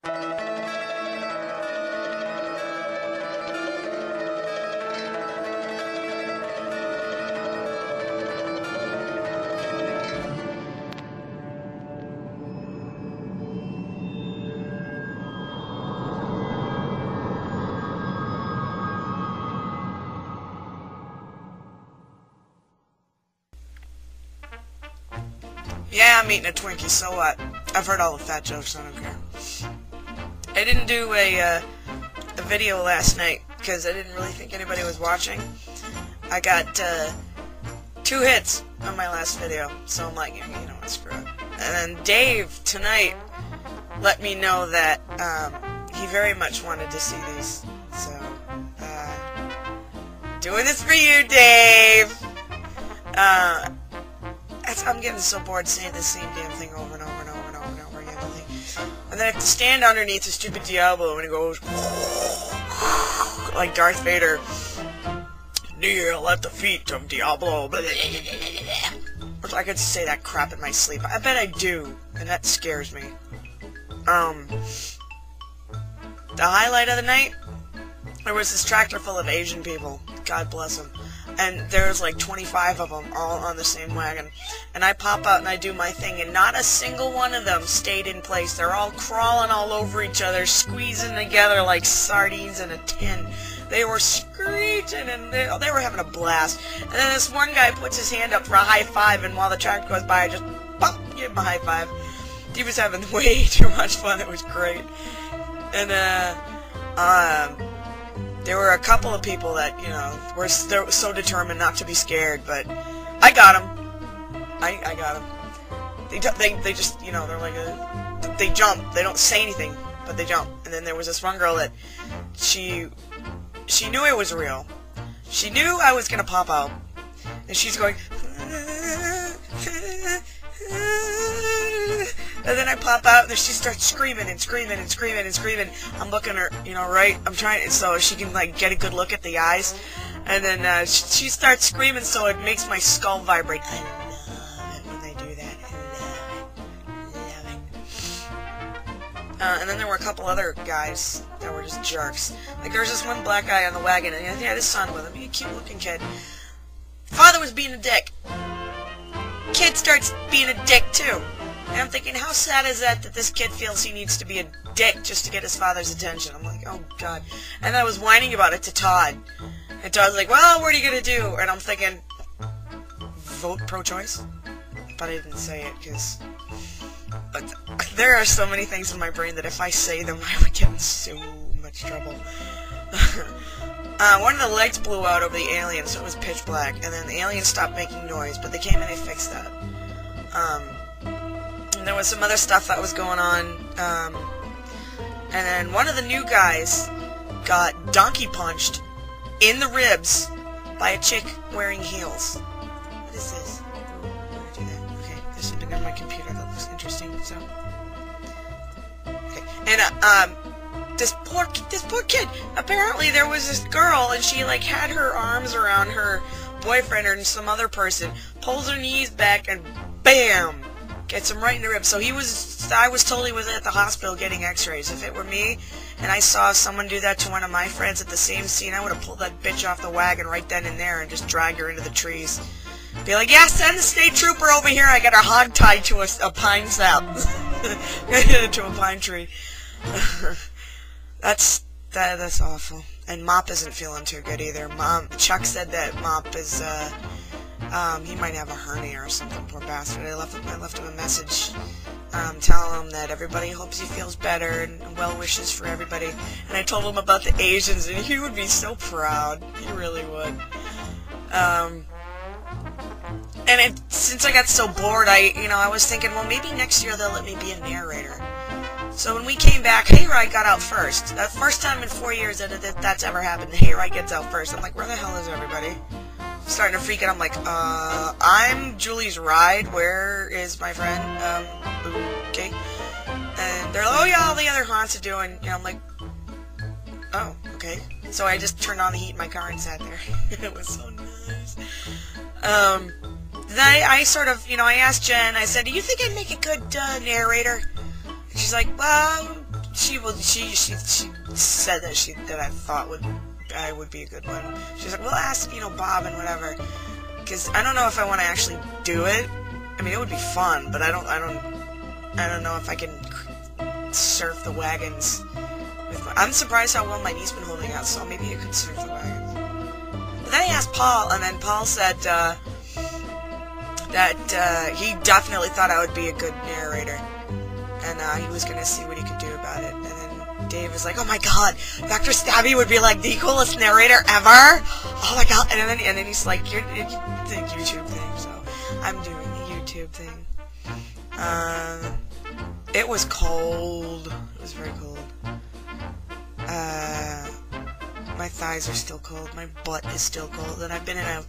Yeah, I'm eating a Twinkie, so what? I've heard all the fat jokes, I don't care. I didn't do a video last night, because I didn't really think anybody was watching. I got 2 hits on my last video, so I'm like, you know what, screw it. And then Dave, tonight, let me know that he very much wanted to see these. So, doing this for you, Dave! I'm getting so bored saying the same damn thing over and over and over and over and over again. And then I have to stand underneath the stupid Diablo and it goes like Darth Vader. Kneel at the feet of Diablo. I could say that crap in my sleep. I bet I do, and that scares me. The highlight of the night, there was this tractor full of Asian people. God bless them. And there's like 25 of them all on the same wagon. And I pop out and I do my thing, and not a single one of them stayed in place. They're all crawling all over each other, squeezing together like sardines in a tin. They were screeching, and they were having a blast. And then this one guy puts his hand up for a high five, and while the tractor goes by, I just pop, give him a high five. He was having way too much fun. It was great. And there were a couple of people that, you know, were so determined not to be scared, but I got them. I got them. They just, you know, they're like they jump. They don't say anything, but they jump. And then there was this one girl that she knew it was real. She knew I was gonna pop out, and she's going. And then I pop out, and she starts screaming and screaming and screaming and screaming. I'm looking at her, you know, right? I'm trying so she can, like, get a good look at the eyes. And then she starts screaming, so it makes my skull vibrate. I love it when they do that. I love it. And then there were a couple other guys that were just jerks. Like, there was this one black guy on the wagon, and he had his son with him. He was a cute-looking kid. Father was being a dick. Kid starts being a dick, too. And I'm thinking, how sad is that this kid feels he needs to be a dick just to get his father's attention? I'm like, oh, God. And I was whining about it to Todd. And Todd's like, well, what are you going to do? And I'm thinking, vote pro-choice? But I didn't say it, because there are so many things in my brain that if I say them, I would get in so much trouble. One of the lights blew out over the alien, so it was pitch black. And then the aliens stopped making noise, but they came and they fixed that. And there was some other stuff that was going on, and then one of the new guys got donkey punched in the ribs by a chick wearing heels. What is this? I'm gonna do that. Okay, there's something on my computer that looks interesting, so... Okay, and, this poor kid, apparently there was this girl, and she, like, had her arms around her boyfriend or some other person, pulls her knees back, and BAM! Gets him right in the ribs. So I was told he was at the hospital getting x-rays. If it were me, and I saw someone do that to one of my friends at the same scene, I would have pulled that bitch off the wagon right then and there and just dragged her into the trees. Be like, yeah, send the state trooper over here, I got her hog tied to a pine sap. To a pine tree. That's awful. And Mop isn't feeling too good either. Chuck said that Mop is, he might have a hernia or something, poor bastard. I left him a message telling him that everybody hopes he feels better and well wishes for everybody. And I told him about the Asians, and he would be so proud. He really would. Since I got so bored, I was thinking, well, maybe next year they'll let me be a narrator. So when we came back, Hayride got out first. The first time in 4 years that's ever happened. Hayride gets out first. I'm like, where the hell is everybody? Starting to freak out. I'm like, I'm Julie's ride. Where is my friend? Okay. And they're like, oh yeah, all the other haunts are doing. You know, I'm like, oh, okay. So I just turned on the heat in my car and sat there. It was so nice. Then I sort of, I asked Jen. I said, do you think I'd make a good narrator? And she's like, well, she said that I thought I would be a good one. She's like, well, ask, you know, Bob and whatever, because I don't know if I want to actually do it. I mean, it would be fun, but I don't know if I can surf the wagons. I'm surprised how well my knee's been holding out, so maybe you could surf the wagons. But then he asked Paul, and then Paul said that he definitely thought I would be a good narrator, and he was gonna see what he could do about it. And then Dave was like, "Oh my God, Dr. Stabby would be like the coolest narrator ever! Oh my God!" And then he's like, "You're the YouTube thing," so I'm doing the YouTube thing. It was cold. It was very cold. My thighs are still cold. My butt is still cold, and I've been in a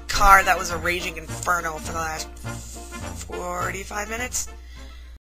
car that was a raging inferno for the last 45 minutes.